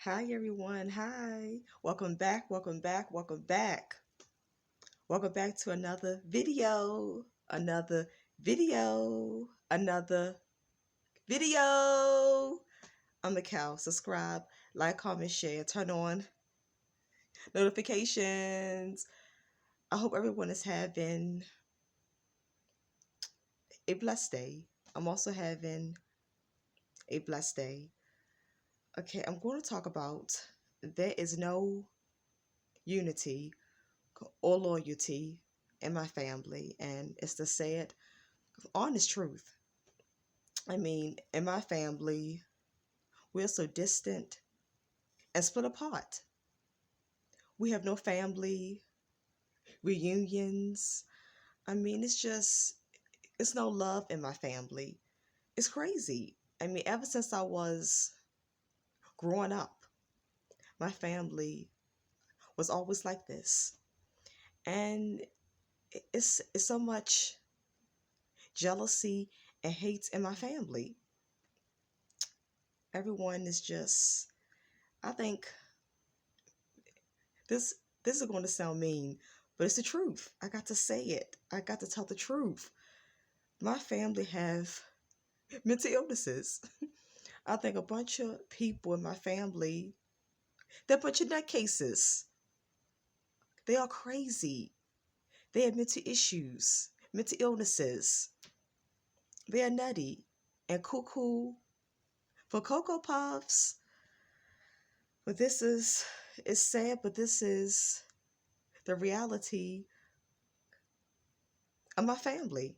Hi everyone. Hi. Welcome back. Welcome back. Welcome back. Welcome back to another video. Another video. Another video. I'm the cow. Subscribe, like, comment, share, turn on notifications. I hope everyone is having a blessed day. I'm also having a blessed day. Okay, I'm going to talk about there is no unity or loyalty in my family, and it's the sad, honest truth. I mean, in my family, we're so distant and split apart. We have no family reunions. I mean, it's no love in my family. It's crazy. I mean, ever since I was growing up, my family was always like this. And it's so much jealousy and hate in my family. Everyone is just, I think this this is going to sound mean, but it's the truth. I got to say it. I got to tell the truth. My family have mental illnesses. I think a bunch of people in my family, they're a bunch of nutcases. They are crazy. They have mental issues, mental illnesses. They are nutty and cuckoo for Cocoa Puffs. But this is, it's sad, but this is the reality of my family.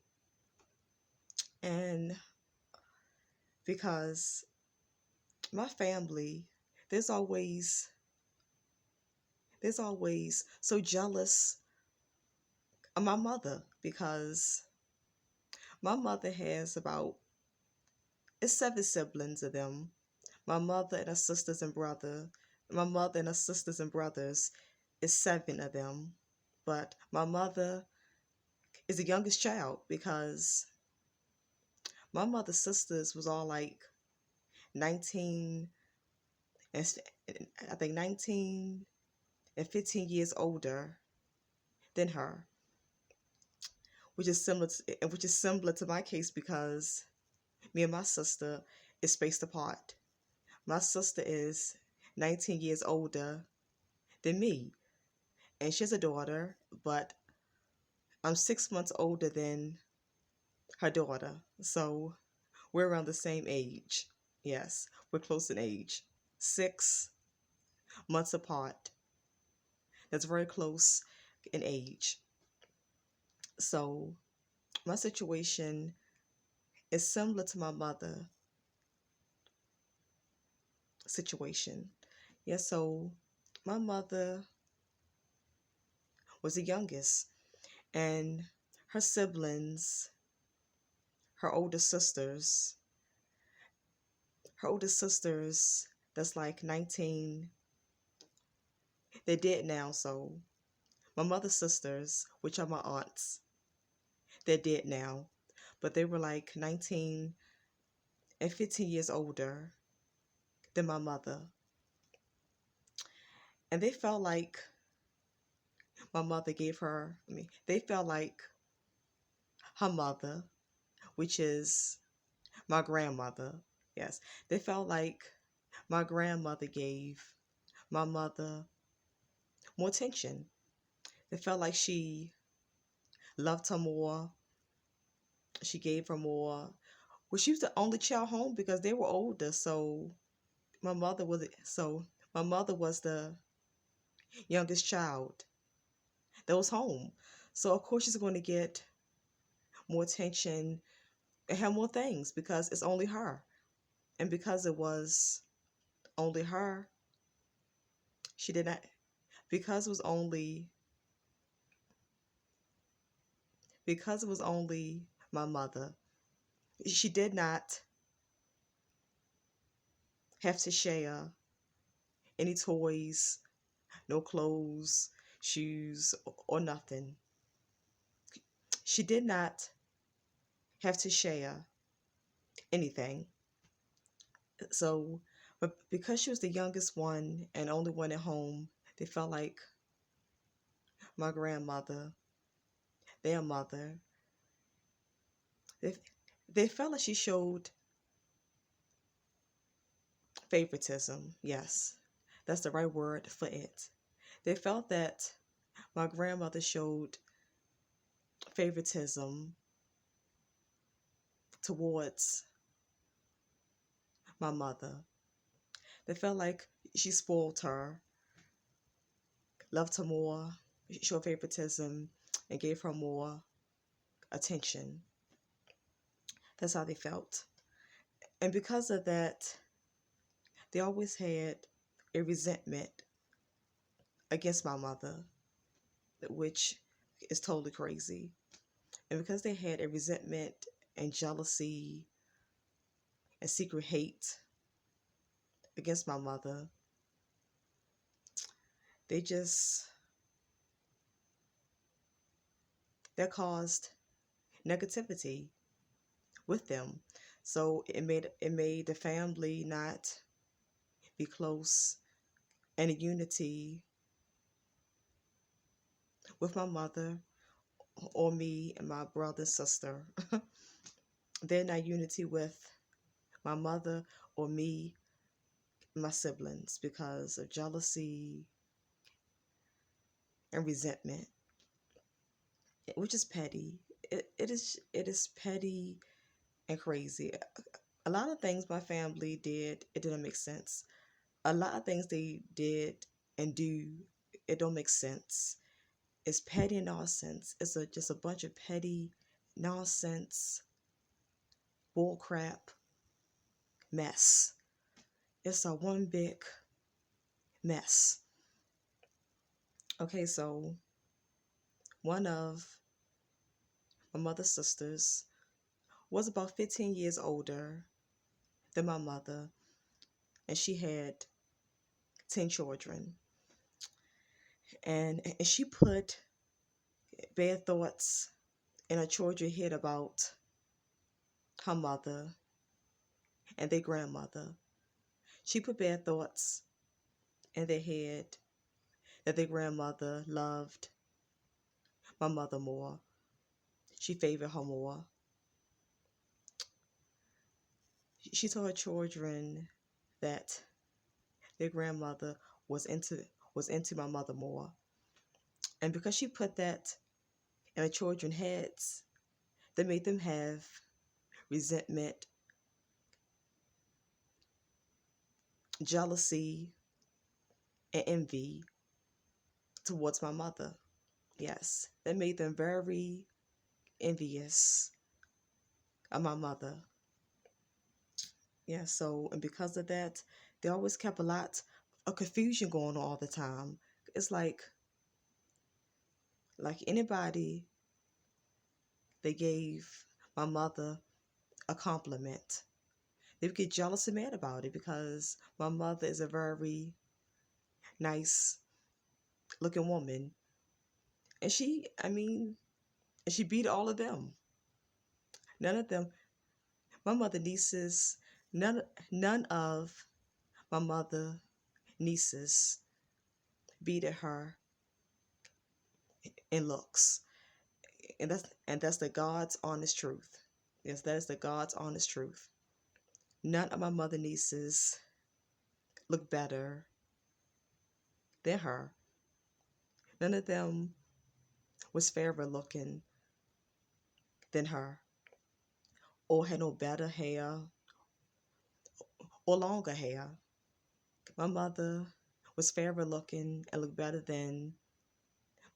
And because my family, there's always there's always so jealous of my mother because my mother has about it's 7 siblings of them. My mother and her sisters and brother. My mother and her sisters and brothers is 7 of them. But my mother is the youngest child because my mother's sisters was all like 19 and I think 19 and 15 years older than her, which is similar to my case because me and my sister is spaced apart. My sister is 19 years older than me, and she has a daughter, but I'm 6 months older than her daughter. So we're around the same age. Yes, we're close in age. 6 months apart. That's very close in age. So my situation is similar to my mother situation. Yeah, so my mother was the youngest, and her siblings, her older sisters, her older sisters, that's like 19, they're dead now. So my mother's sisters, which are my aunts, they're dead now, but they were like 19 and 15 years older than my mother. And they felt like my mother gave her, they felt like her mother, which is my grandmother. Yes, they felt like my grandmother gave my mother more attention. They felt like she loved her more. She gave her more. Well, she was the only child home because they were older. My mother was so my mother was the youngest child that was home. So of course she's going to get more attention and have more things because it's only her. And because it was only her, she did not because it was only because it was only my mother. She did not have to share any toys, no clothes, shoes, or nothing. She did not have to share anything. So But because she was the youngest one and only one at home, they felt like my grandmother, their mother, they, they felt like she showed favoritism. Yes, that's the right word for it. They felt that my grandmother showed favoritism towards my mother. They felt like she spoiled her, loved her more, showed favoritism, and gave her more attention. That's how they felt. And because of that, they always had a resentment against my mother, which is totally crazy. And because they had a resentment and jealousy and secret hate against my mother, they just, that caused negativity with them. So it made the family not be close and a unity with my mother or me and my brother and sister. They're not unity with my mother or me and my siblings because of jealousy and resentment, which is petty. It is petty and crazy. A lot of things my family did, it didn't make sense. A lot of things they did and do, it don't make sense. It's petty nonsense. It's just a bunch of petty nonsense, bullcrap, mess. It's a one big mess. Okay, so one of my mother's sisters was about 15 years older than my mother, and she had 10 children. And she put bad thoughts in her children's head about her mother and their grandmother. She put bad thoughts in their head that their grandmother loved my mother more. She favored her more. She told her children that their grandmother was into my mother more. And because she put that in her children's heads, that made them have resentment, jealousy, and envy towards my mother. Yes, that made them very envious of my mother. Yeah, so, and because of that, they always kept a lot of confusion going on all the time. It's like anybody, they gave my mother a compliment, they would get jealous and mad about it because my mother is a very nice looking woman. And she beat all of them. None of them, my mother nieces, none of my mother nieces beat her in looks. And that's the God's honest truth. Yes, that is the God's honest truth. None of my mother nieces look better than her. None of them was fairer looking than her, or had no better hair or longer hair. My mother was fairer looking and looked better than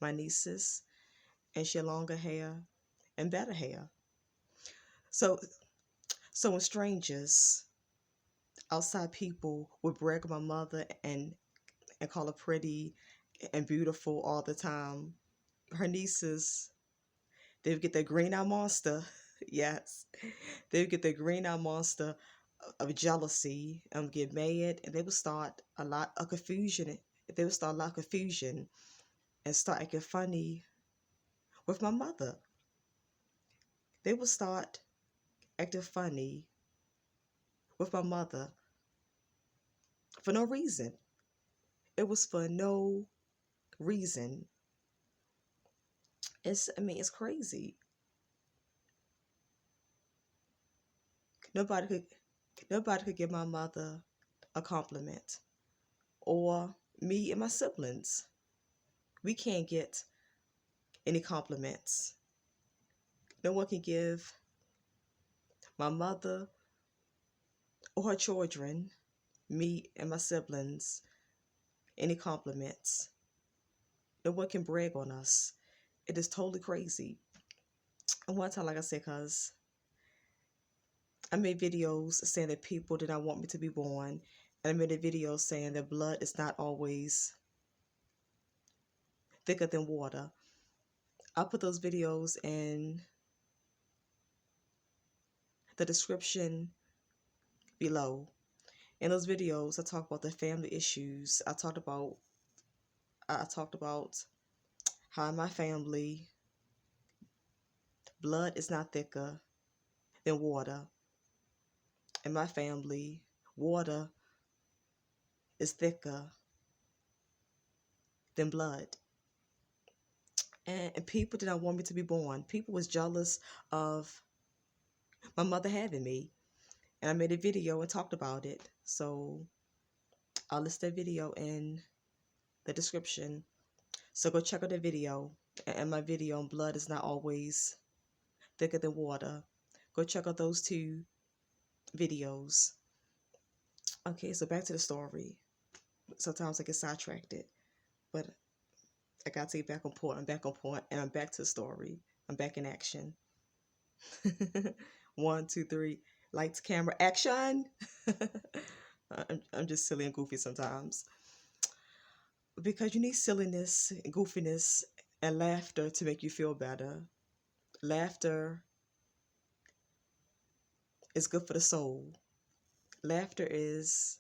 my nieces, and she had longer hair and better hair. So so when strangers, outside people, would brag on my mother and call her pretty and beautiful all the time, her nieces, they would get their green eye monster. Yes, they would get their green eye monster of jealousy and get mad, and they would start a lot of confusion. They would start a lot of confusion and start acting funny with my mother. They would start acting funny with my mother for no reason. It was for no reason. It's crazy. Nobody could nobody could give my mother a compliment, or me and my siblings. We can't get any compliments. No one can give my mother or her children, me and my siblings, any compliments. No one can brag on us. It is totally crazy. And one time, like I said, because I made videos saying that people did not want me to be born. And I made a video saying that blood is not always thicker than water. I'll put those videos in the description below. In those videos, I talk about the family issues. I talked about how in my family, blood is not thicker than water. In my family, water is thicker than blood. And people did not want me to be born. People was jealous of my mother having me. And I made a video and talked about it. So I'll list that video in the description. So go check out the video. And my video on blood is not always thicker than water. Go check out those two videos. Okay, so back to the story. Sometimes I get sidetracked, but I got to get back on point. I'm back on point, and I'm back to the story. I'm back in action. 1, 2, 3. Lights, camera, action. I'm just silly and goofy sometimes. Because you need silliness, goofiness, and laughter to make you feel better. Laughter is good for the soul. Laughter is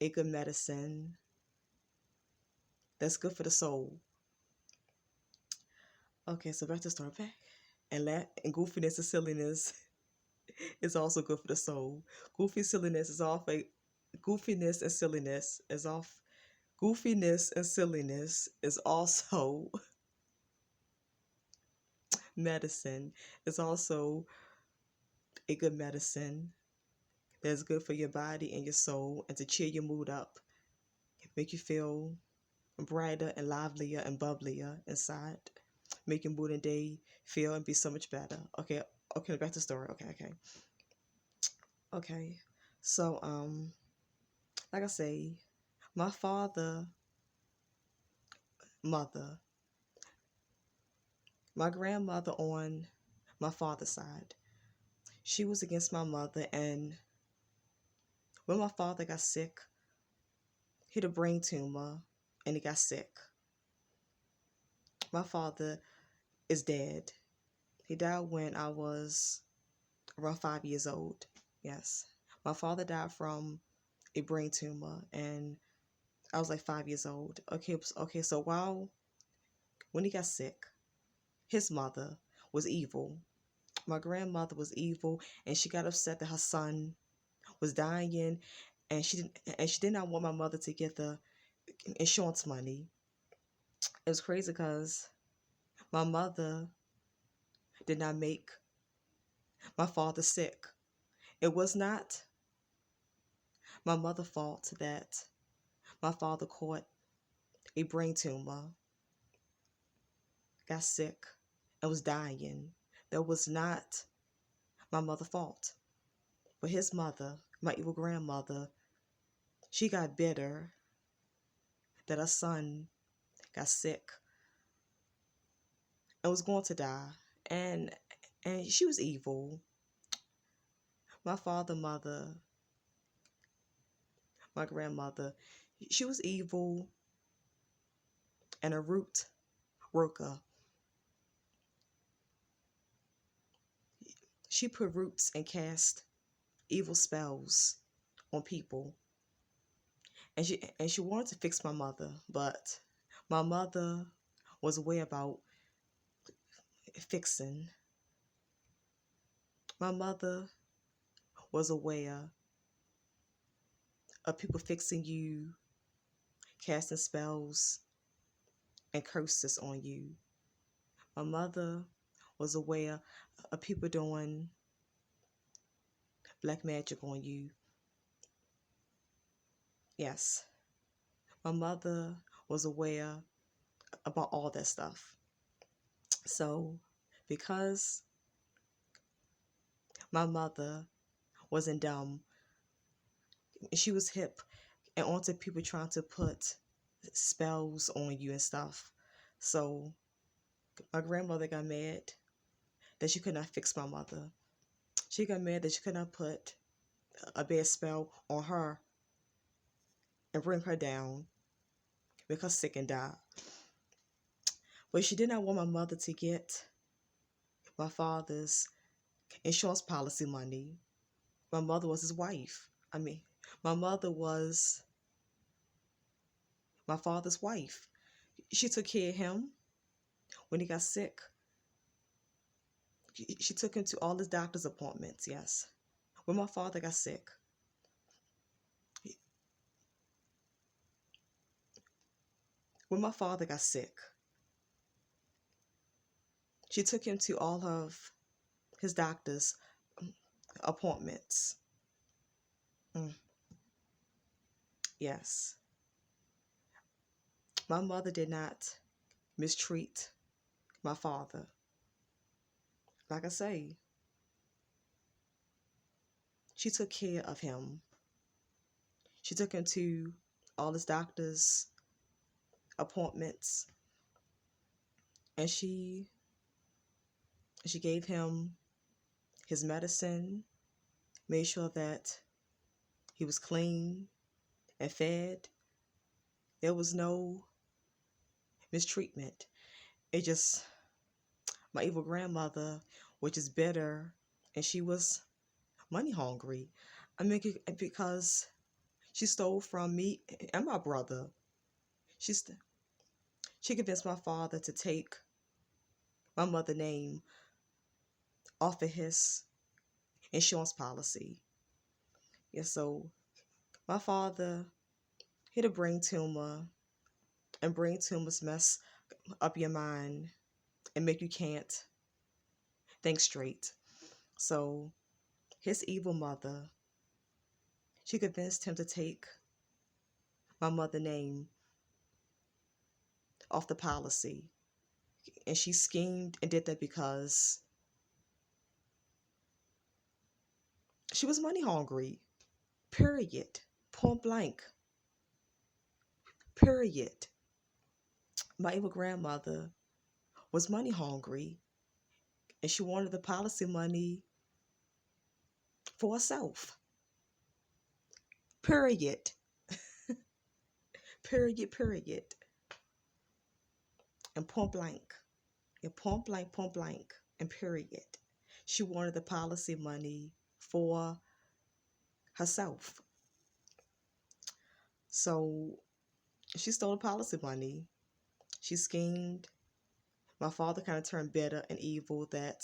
a good medicine that's good for the soul. Okay, so back to start back. And goofiness and silliness is also good for the soul. Goofiness and silliness is off. Goofiness and silliness is also medicine. It's also a good medicine that's good for your body and your soul, and to cheer your mood up, make you feel brighter and livelier and bubblier inside, make your mood and day feel and be so much better. Okay, back to the story. Okay. So like I say, my mother, my grandmother on my father's side, she was against my mother, and when my father got sick, he had a brain tumor and he got sick. My father is dead. He died when I was around 5 years old. Yes. My father died from a brain tumor, and I was like 5 years old. Okay, so when he got sick, his mother was evil. My grandmother was evil, and she got upset that her son was dying, and she did not want my mother to get the insurance money. It was crazy because my mother did not make my father sick. It was not my mother's fault that my father caught a brain tumor, got sick, and was dying. That was not my mother's fault. But his mother, my evil grandmother, she got bitter that her son got sick and was going to die. And she was evil. My mother, my grandmother, she was evil and a root worker. She put roots and cast evil spells on people. And she wanted to fix my mother, but my mother was way about fixing. My mother was aware of people fixing you, casting spells and curses on you. My mother was aware of people doing black magic on you. Yes, my mother was aware about all that stuff. So, because my mother wasn't dumb, she was hip and onto people trying to put spells on you and stuff. So, my grandmother got mad that she could not fix my mother. She got mad that she could not put a bad spell on her and bring her down, make her sick and die. But she did not want my mother to get my father's insurance policy money. My mother was his wife. My mother was my father's wife. She took care of him when he got sick. She took him to all his doctor's appointments, yes. When my father got sick, when my father got sick, she took him to all of his doctor's appointments. Yes. My mother did not mistreat my father. Like I say, she took care of him. She took him to all his doctor's appointments, and she gave him his medicine, made sure that he was clean and fed. There was no mistreatment. It just, my evil grandmother, which is bitter, and she was money hungry. Because she stole from me and my brother. She convinced my father to take my mother's name off of his insurance policy. Yeah, so my father had a brain tumor, and brain tumors mess up your mind and make you can't think straight. So his evil mother, she convinced him to take my mother's name off the policy. And she schemed and did that because she was money hungry. Period. Point blank. Period. My evil grandmother was money hungry, and she wanted the policy money for herself. Period. Period. And point blank. And point blank, and period. She wanted the policy money for herself. So she stole the policy money. She schemed. My father kind of turned bitter and evil that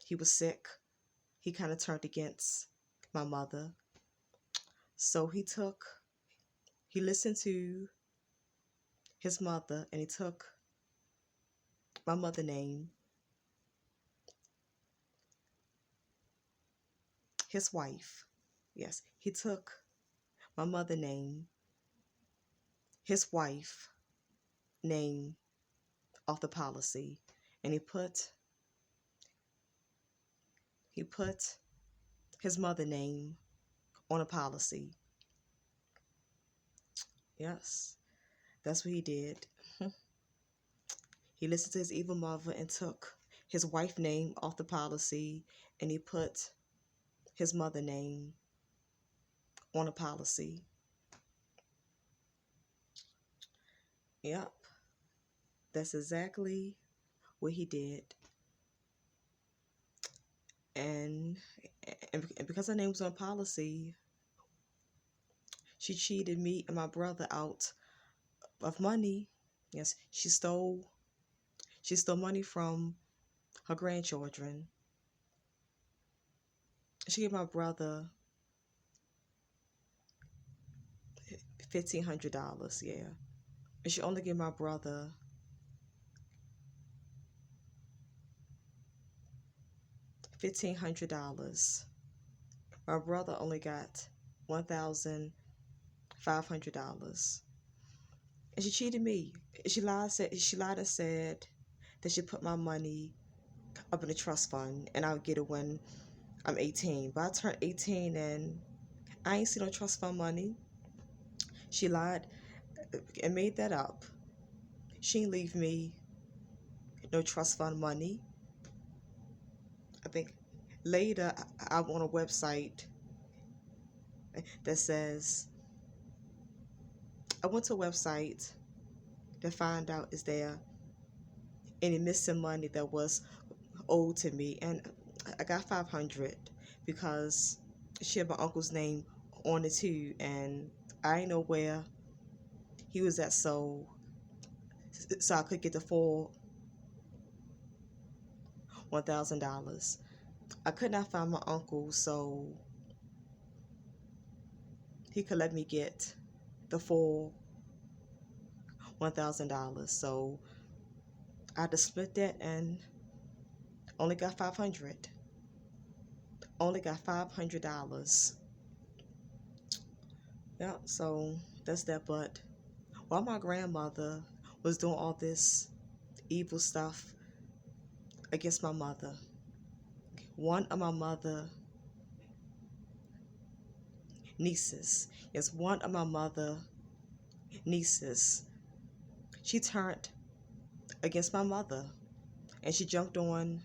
he was sick. He kind of turned against my mother. So he listened to his mother, and he took my mother's name, his wife. Yes, he took my mother's name, his wife name off the policy, and he put his mother's name on a policy. Yes, that's what he did. He listened to his evil mother and took his wife's name off the policy, and he put his mother's name on a policy. Yep, that's exactly what he did. And because her name was on policy, she cheated me and my brother out of money. Yes, she stole money from her grandchildren. She gave my brother $1,500, yeah. And she only gave my brother $1,500. My brother only got $1,500. And she cheated me. She lied and said that she put my money up in a trust fund and I'll get it when I'm 18. But I turned 18 and I ain't see no trust fund money. She lied and made that up. She ain't leave me no trust fund money. I think later I'm on a website that says, I went to a website to find out is there any missing money that was owed to me, and I got 500 because she had my uncle's name on it too, and I didn't know where he was at, so I could get the full $1,000. I could not find my uncle, so he could let me get the full $1,000. So I had to split that and only got 500. Only got $500. Yeah, so that's that. But while my grandmother was doing all this evil stuff against my mother, one of my mother nieces, yes, one of my mother nieces, she turned against my mother and she jumped on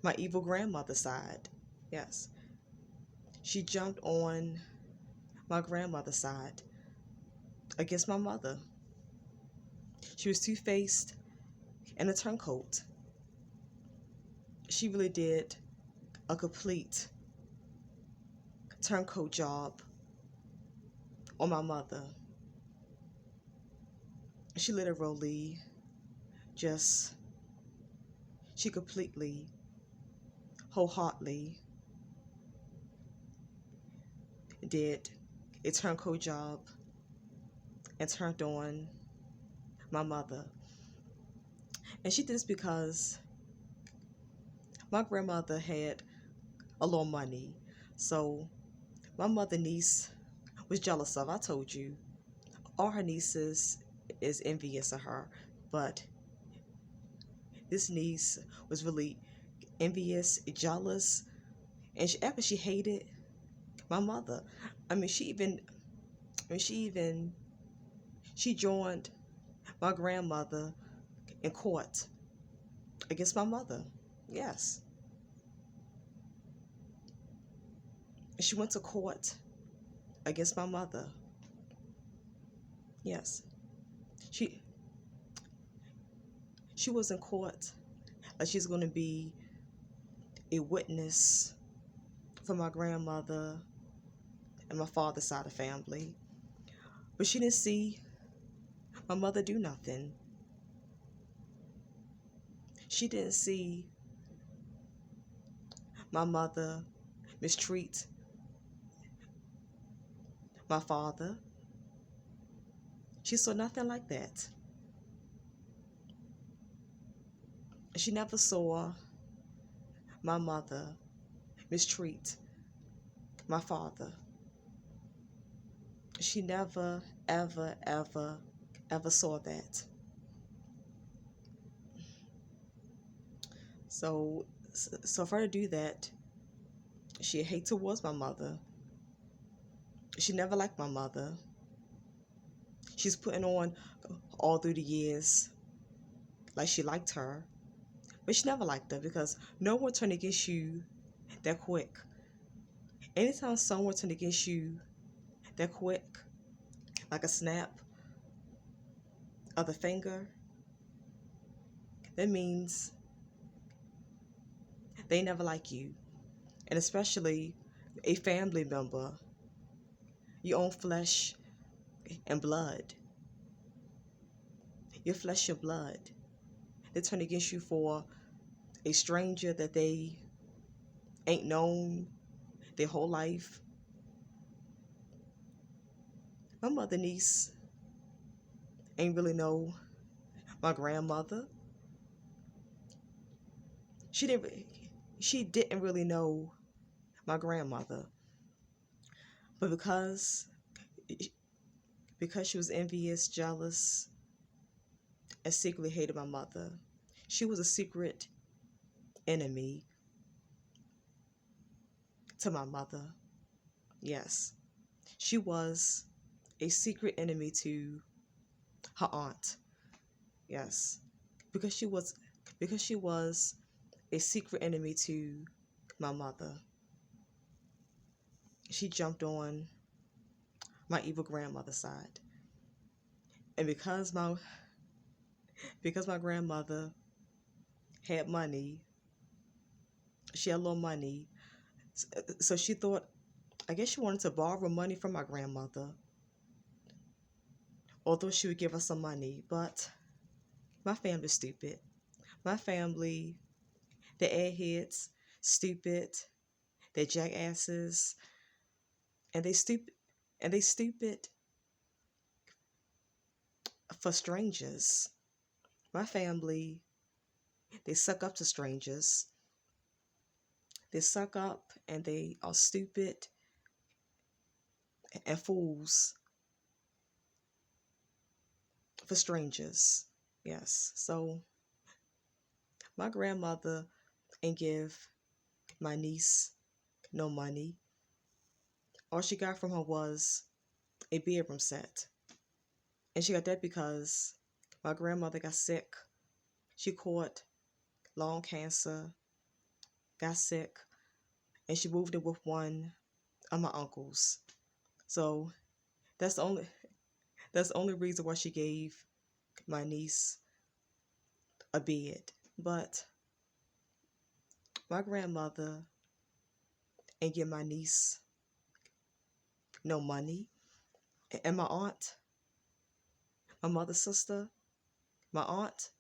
my evil grandmother's side. Yes, she jumped on my grandmother's side against my mother. She was two-faced and a turncoat. She really did a complete turncoat job on my mother. She literally just, she completely, wholeheartedly did a turncoat job and turned on my mother. And she did this because my grandmother had a little money. So my mother niece was jealous of. I told you, all her nieces is envious of her, but this niece was really envious, jealous, and she hated my mother. I mean, she joined my grandmother in court against my mother. Yes, she went to court against my mother. Yes, she was in court like she's going to be a witness for my grandmother and my father's side of the family. But she didn't see my mother do nothing. She didn't see my mother mistreat my father. She saw nothing like that. She never saw my mother mistreat my father. She never, ever, ever, ever saw that. So for her to do that, she had hate towards my mother. She never liked my mother. She's putting on all through the years like she liked her, but she never liked her because no one turned against you that quick. Anytime someone turned against you that quick, like a snap of the finger, that means they never like you. And especially a family member, your own flesh and blood. Your flesh and blood. They turn against you for a stranger that they ain't known their whole life. My mother niece ain't really know my grandmother. She didn't. She didn't really know my grandmother, but because she was envious, jealous, and secretly hated my mother, she was a secret enemy to my mother. Yes, she was a secret enemy to her aunt. Yes, because she was a secret enemy to my mother. She jumped on my evil grandmother's side. And because my grandmother had money, she had a little money, so she thought, I guess she wanted to borrow money from my grandmother, although she would give her some money. But my family's stupid. My family, they're airheads, stupid, they're jackasses, and they stupid for strangers. My family, they suck up to strangers. They suck up and they are stupid and fools for strangers. Yes. So my grandmother ain't give my niece no money. All she got from her was a bedroom set. And she got that because my grandmother got sick. She caught lung cancer, got sick, and she moved in with one of my uncles. So that's the only reason why she gave my niece a bed. But my grandmother ain't give my niece no money. And my aunt, my mother's sister, my aunt,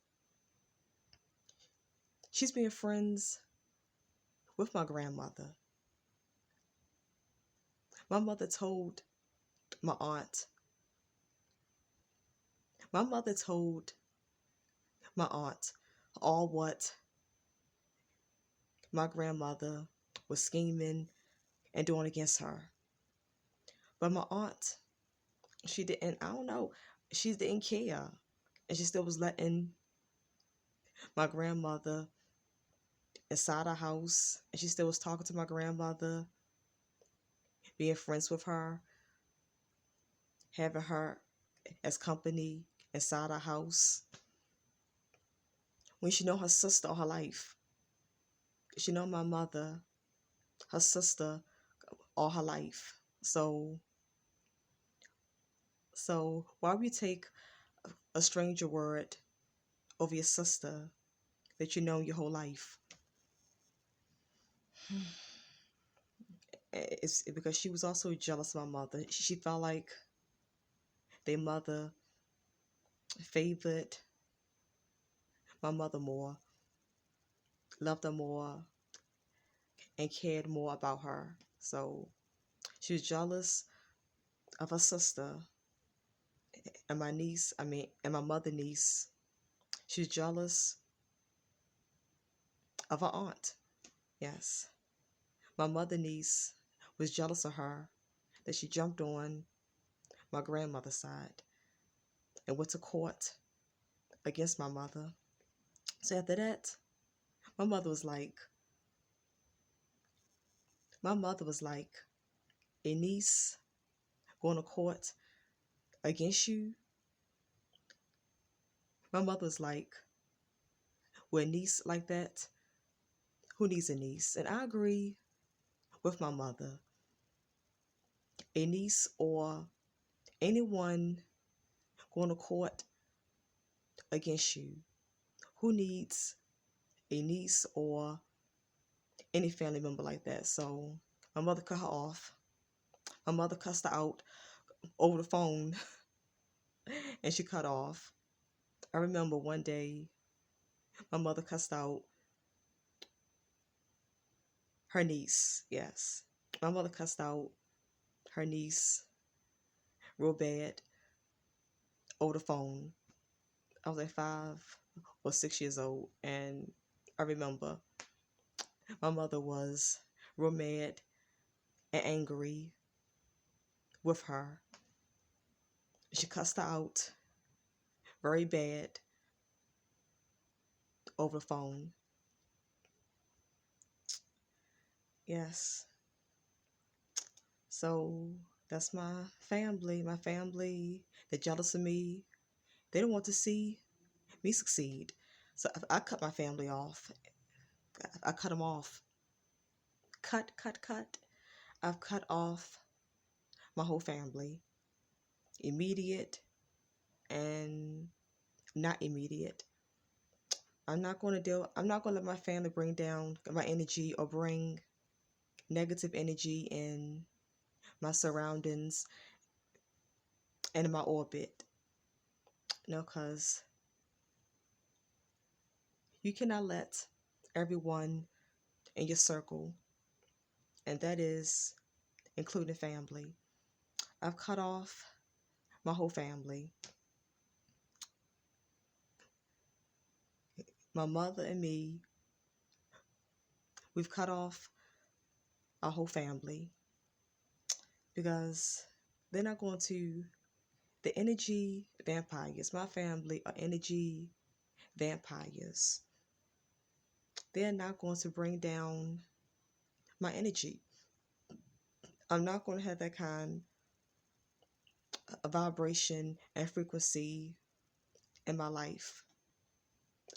she's being friends with my grandmother. My mother told my aunt, my mother told my aunt all what my grandmother was scheming and doing against her. But my aunt, she didn't, I don't know, she didn't care. And she still was letting my grandmother inside her house. And she still was talking to my grandmother, being friends with her, having her as company inside her house. When she know her sister all her life. She know my mother, her sister, all her life. So why would you take a stranger word over your sister that you know your whole life? It's because she was also jealous of my mother. She felt like their mother favored my mother more, loved her more, and cared more about her. So she was jealous of her sister and my niece, and my mother niece. She was jealous of her aunt. Yes. My mother niece was jealous of her that she jumped on my grandmother's side and went to court against my mother. So after that, my mother was like, my mother was like, a niece going to court against you? My mother was like, with a niece like that, who needs a niece? And I agree with my mother. A niece or anyone going to court against you, who needs a niece or any family member like that? So my mother cut her off. My mother cussed her out over the phone and she cut off. I remember one day my mother cussed out her niece. Yes. My mother cussed out her niece real bad over the phone. I was like 5 or 6 years old, and I remember my mother was real mad and angry with her. She cussed her out very bad over the phone. Yes. So that's my family. My family, they're jealous of me. They don't want to see me succeed. So I cut my family off. I cut them off. Cut, cut, cut. I've cut off my whole family. Immediate and not immediate. I'm not going to let my family bring down my energy or bring negative energy in my surroundings and in my orbit. No, because you cannot let everyone in your circle, and that is including family. I've cut off my whole family. My mother and me, we've cut off our whole family because they're not going to, the energy vampires, my family are energy vampires. They're not going to bring down my energy. I'm not going to have that kind of vibration and frequency in my life.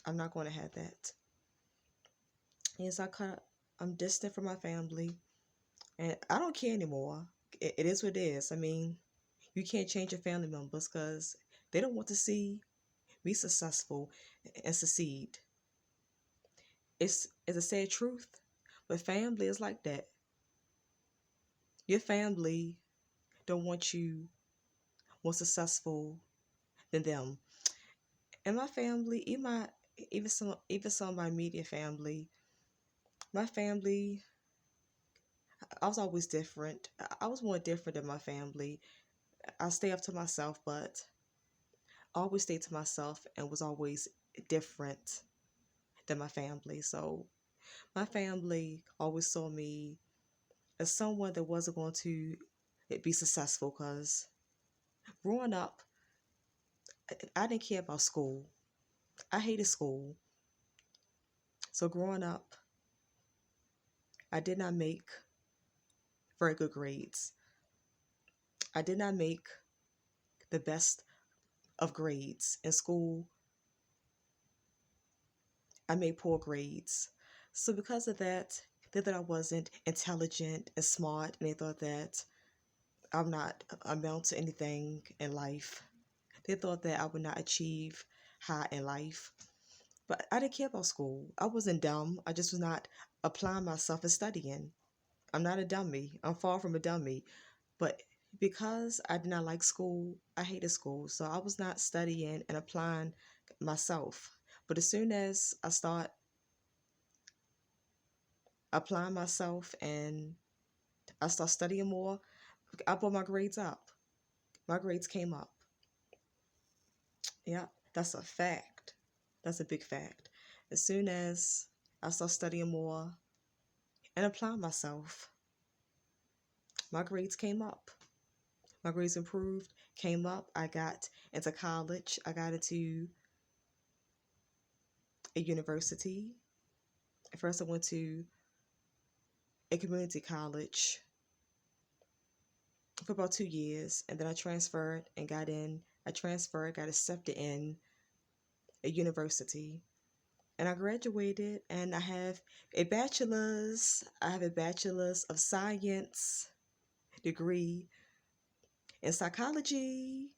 I'm not going to have that. Yes, I'm distant from my family, and I don't care anymore. It is what it is. I mean, you can't change your family members because they don't want to see me successful and succeed. It's a sad truth, but family is like that. Your family don't want you more successful than them. And my family, even some of my immediate family, my family, I was always different. I was more different than my family. I stay up to myself, but I always stayed to myself and was always different than my family. So my family always saw me as someone that wasn't going to be successful because growing up, I didn't care about school. I hated school. So growing up, I did not make very good grades. I did not make the best of grades. In school, I made poor grades. So because of that, they thought I wasn't intelligent and smart, and they thought that I'm not amount to anything in life. They thought that I would not achieve high in life. But I didn't care about school. I wasn't dumb. I just was not applying myself and studying. I'm not a dummy. I'm far from a dummy. But because I did not like school, I hated school. So I was not studying and applying myself. But as soon as I start applying myself and I start studying more, I brought my grades up. My grades came up. Yeah, that's a fact. That's a big fact. As soon as I start studying more and applying myself, my grades came up. My grades improved, came up. I got into college. I got into a university. At first, I went to a community college for about 2 years, and then I transferred and got in. I transferred, got accepted in a university, and I graduated. And I have a bachelor's. I have a bachelor's of science degree in psychology.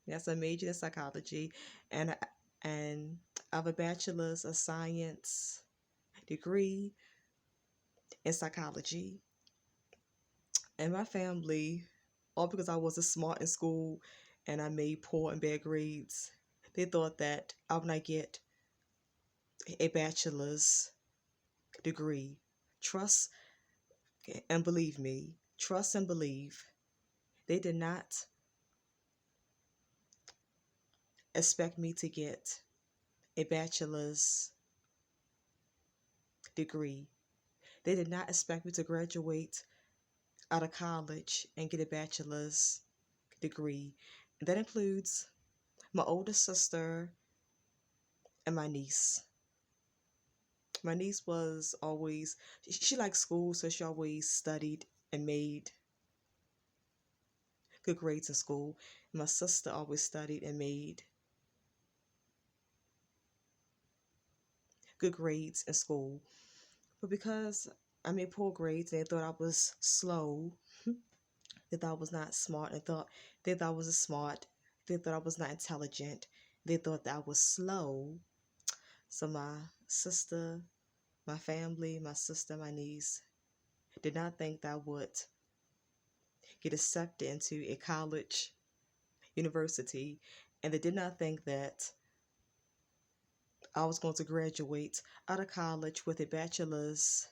Yes, I majored in psychology, and and I have a bachelor's of science degree in psychology. And my family, all because I wasn't smart in school and I made poor and bad grades, they thought that I would not get a bachelor's degree. Trust and believe me, trust and believe. They did not expect me to get a bachelor's degree. They did not expect me to graduate out of college and get a bachelor's degree. And that includes my older sister and my niece. My niece was always, she liked school, so she always studied and made good grades in school. And my sister always studied and made good grades in school. But because I made poor grades, they thought I was slow. They thought I was not smart. They thought I wasn't smart. They thought I was not intelligent. They thought that I was slow. So my sister, my family, my sister, my niece did not think that I would get accepted into a college, university, and they did not think that I was going to graduate out of college with a bachelor's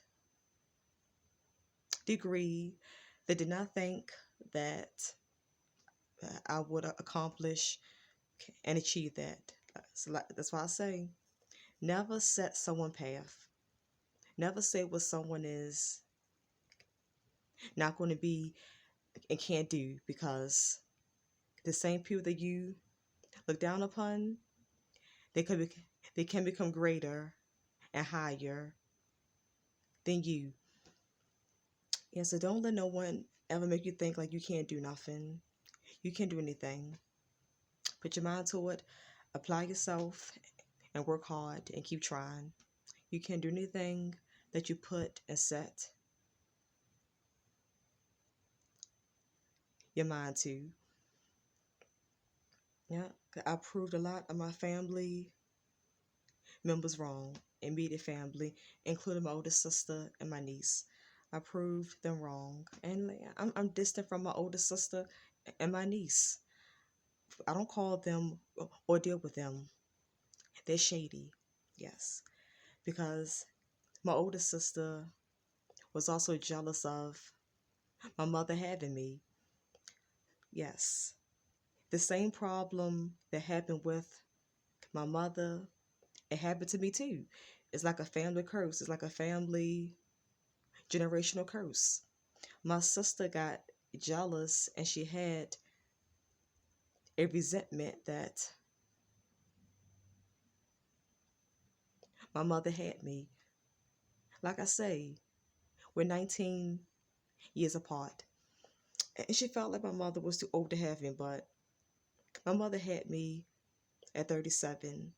degree. They did not think that I would accomplish and achieve that. So that's why I say, never set someone path. Never say what someone is not going to be and can't do, because the same people that you look down upon, they could be, they can become greater and higher than you. Yeah, so don't let no one ever make you think like you can't do nothing. You can't do anything. Put your mind to it, apply yourself, and work hard and keep trying. You can't do anything that you put and set your mind to. Yeah, I proved a lot of my family members wrong, immediate family, including my older sister and my niece. I proved them wrong, and I'm distant from my older sister and my niece. I don't call them or deal with them. They're shady, yes, because my older sister was also jealous of my mother having me. Yes, the same problem that happened with my mother, it happened to me too. It's like a family curse. It's like a family generational curse. My sister got jealous and she had a resentment that my mother had me. Like I say, we're 19 years apart. And she felt like my mother was too old to have me, but my mother had me at 37.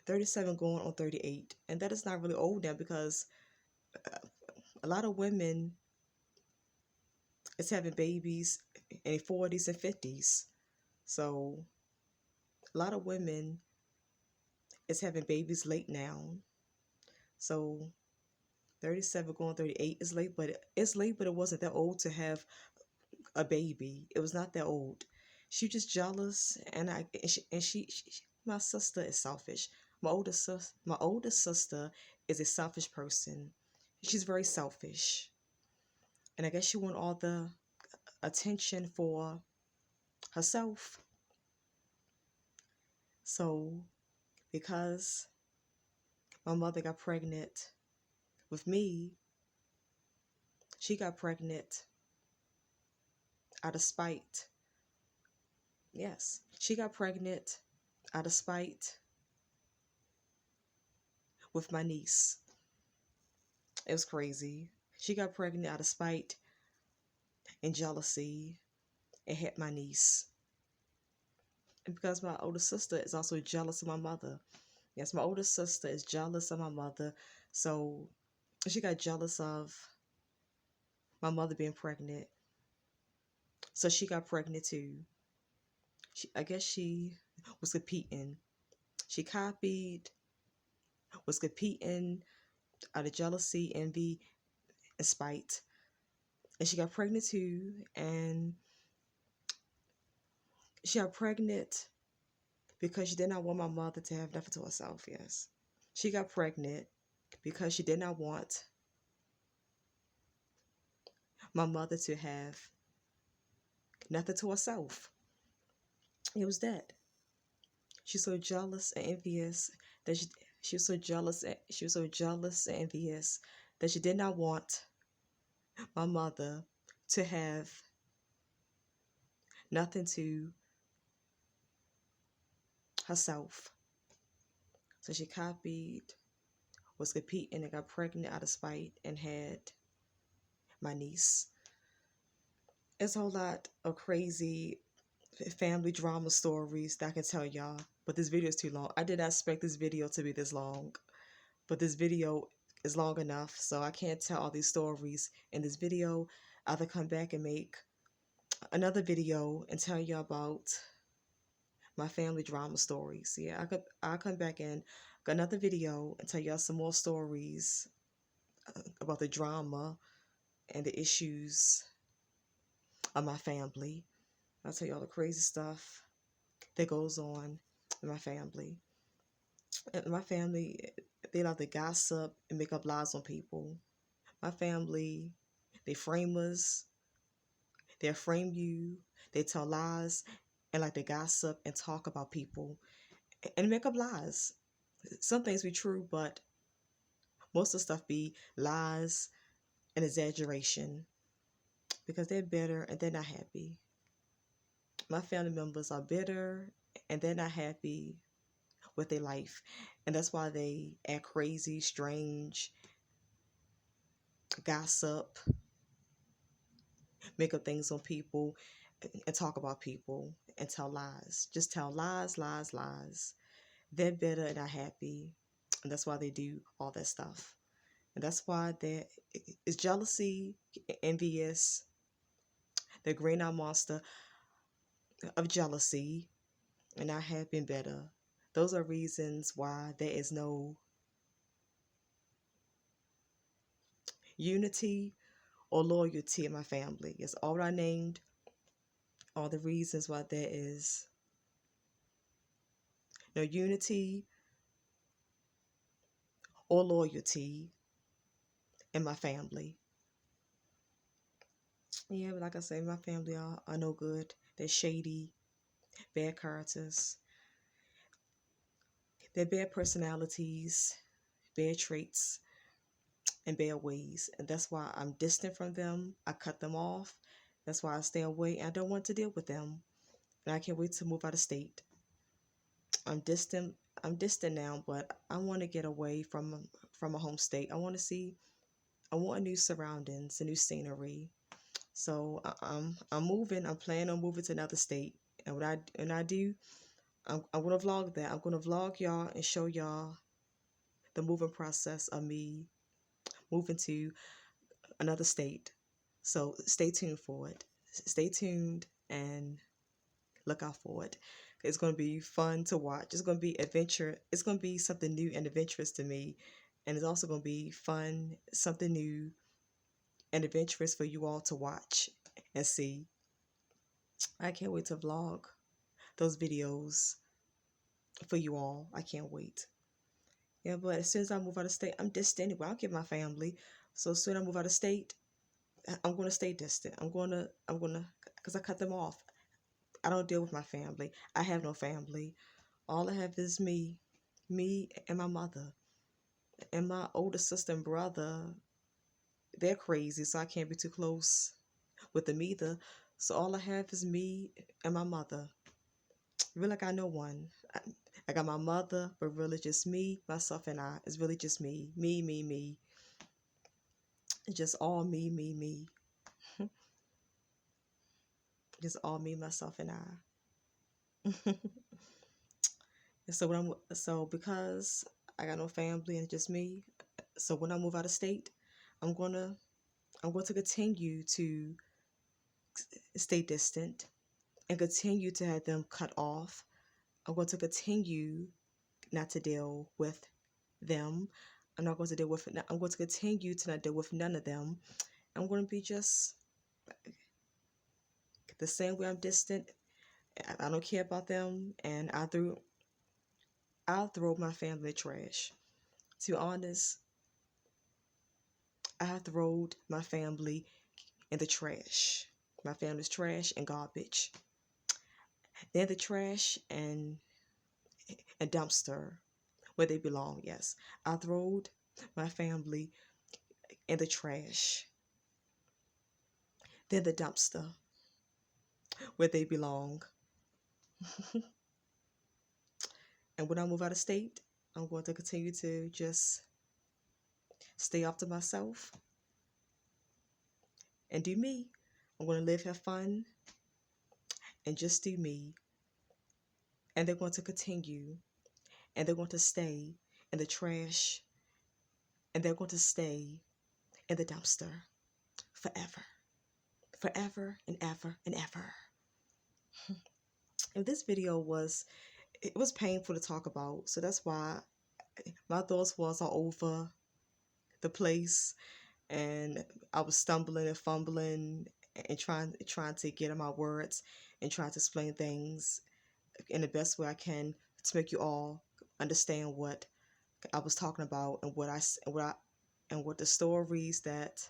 37 going on 38. And that is not really old now, because a lot of women is having babies in their 40s and 50s. So a lot of women is having babies late now. So 37 going 38 is late, but it's late, but it wasn't that old to have a baby. It was not that old. She was just jealous, and my sister is selfish. My older sister is a selfish person. She's very selfish, and I guess she want all the attention for herself. So because my mother got pregnant with me, she got pregnant out of spite. Yes, she got pregnant out of spite with my niece. It was crazy. She got pregnant out of spite and jealousy and had my niece. And because my older sister is also jealous of my mother. Yes, my older sister is jealous of my mother. So she got jealous of my mother being pregnant. So she got pregnant too. I guess she was competing. She copied, was competing out of jealousy, envy, and spite. And she got pregnant too. And she got pregnant because she did not want my mother to have nothing to herself, yes. She got pregnant because she did not want my mother to have nothing to herself. It was that. She's so jealous and envious that she was so jealous. She was so jealous and envious that she did not want my mother to have nothing to herself. So she copied, was competing, and got pregnant out of spite and had my niece. It's a whole lot of crazy family drama stories that I can tell y'all, but this video is too long. I did not expect this video to be this long, but this video is long enough, so I can't tell all these stories in this video. I'll either come back and make another video and tell you about my family drama stories. Yeah, I'll come back in another video and tell y'all some more stories about the drama and the issues of my family. I'll tell you all the crazy stuff that goes on in my family. In my family, they love to gossip and make up lies on people. My family, they frame us, they frame you, they tell lies, and like to gossip and talk about people and make up lies. Some things be true, but most of the stuff be lies and exaggeration because they're bitter and they're not happy. My family members are bitter and they're not happy with their life, and that's why they act crazy, strange, gossip, make up things on people, and talk about people and tell lies. Just tell lies, lies, lies. They're bitter and not happy, and that's why they do all that stuff. And that's why there is jealousy, envious, the green eye monster of jealousy, and not happy and bitter. Those are reasons why there is no unity or loyalty in my family. It's all I named, all the reasons why there is no unity or loyalty in my family. Yeah, but like I say, my family are no good. They're shady, bad characters. They're bad personalities, bad traits, and bad ways. And that's why I'm distant from them. I cut them off. That's why I stay away. I don't want to deal with them. And I can't wait to move out of state. I'm distant. I'm distant now, but I want to get away from a home state. I want new surroundings, a new scenery. So I'm moving. I'm planning on moving to another state. And when I do, I'm gonna vlog that. I'm gonna vlog y'all and show y'all the moving process of me moving to another state. So stay tuned for it. Stay tuned and look out for it. It's going to be fun to watch. It's going to be adventure. It's going to be something new and adventurous to me. And it's also going to be fun, something new and adventurous for you all to watch and see. I can't wait to vlog those videos for you all. I can't wait. Yeah, but as soon as I move out of state, I'm distant anyway. I don't get my family. So as soon as I move out of state, I'm going to stay distant. Because I cut them off. I don't deal with my family. I have no family. All I have is me and my mother. And my older sister and brother, they're crazy, so I can't be too close with them either. So all I have is me and my mother. Really, I got no one. I got my mother, but really just me, myself, and I. It's really just me. Me. It's just all me. Just all me, myself, and I. So because I got no family and just me, so when I move out of state, I'm going to continue to stay distant and continue to have them cut off. I'm going to continue not to deal with them. I'm not going to deal with it. I'm going to continue to not deal with none of them. I'm going to be just the same way I'm distant. I don't care about them, and I'll throw my family in the trash. To be honest, I have thrown my family in the trash. My family's trash and garbage. They're the trash and dumpster where they belong. Yes, I throwed my family in the trash. They're the dumpster where they belong. And when I move out of state, I'm going to continue to just stay up to myself and do me. I'm going to live, have fun, and just do me. And they're going to continue, and they're going to stay in the trash, and they're going to stay in the dumpster forever, forever and ever and ever. And this video it was painful to talk about, so that's why my thoughts was all over the place, and I was stumbling and fumbling and trying to get in my words and trying to explain things in the best way I can to make you all understand what I was talking about and what the stories that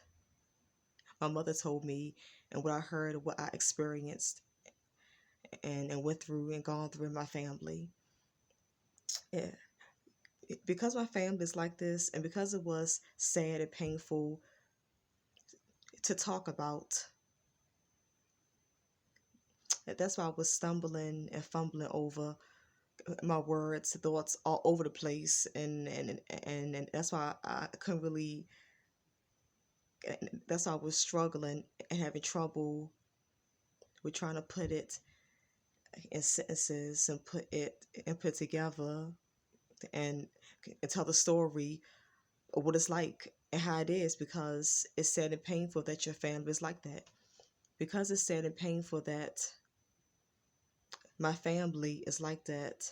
my mother told me and what I heard, what I experienced and went through and gone through in my family. Yeah. Because my family is like this, and because it was sad and painful to talk about, that's why I was stumbling and fumbling over my words, thoughts all over the place, and that's why I couldn't really. That's why I was struggling and having trouble with trying to put it in sentences and put together and tell the story of what it's like and how it is, because it's sad and painful that your family is like that. Because it's sad and painful that my family is like that.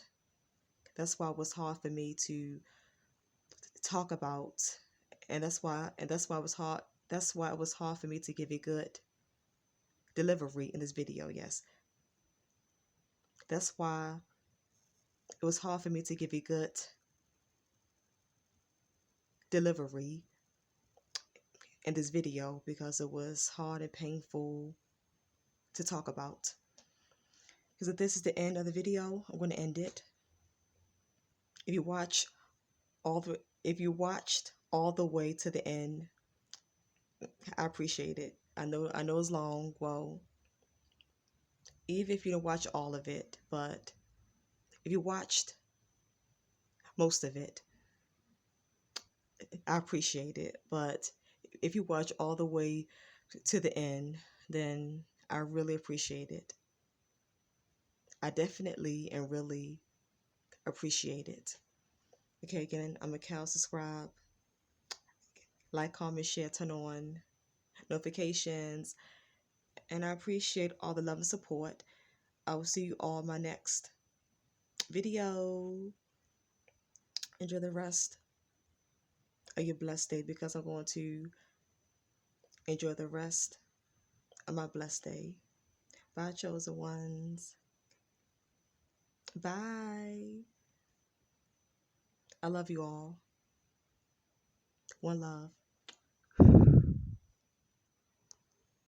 That's why it was hard for me to talk about, and that's why it was hard. That's why it was hard for me to give a good delivery in this video. Yes, that's why it was hard for me to give a good delivery in this video, because it was hard and painful to talk about. Because if this is the end of the video, I'm going to end it. If you watch if you watched all the way to the end, I appreciate it. I know it's long. Well, even if you don't watch all of it, but if you watched most of it, I appreciate it. But if you watch all the way to the end, then I really appreciate it. I definitely and really appreciate it. Okay, again, I'm a Cal. Subscribe, like, comment, share, turn on notifications, and I appreciate all the love and support. I will see you all in my next video. Enjoy the rest of your blessed day, because I'm going to enjoy the rest of my blessed day. Bye, chosen ones. Bye. I love you all. One love.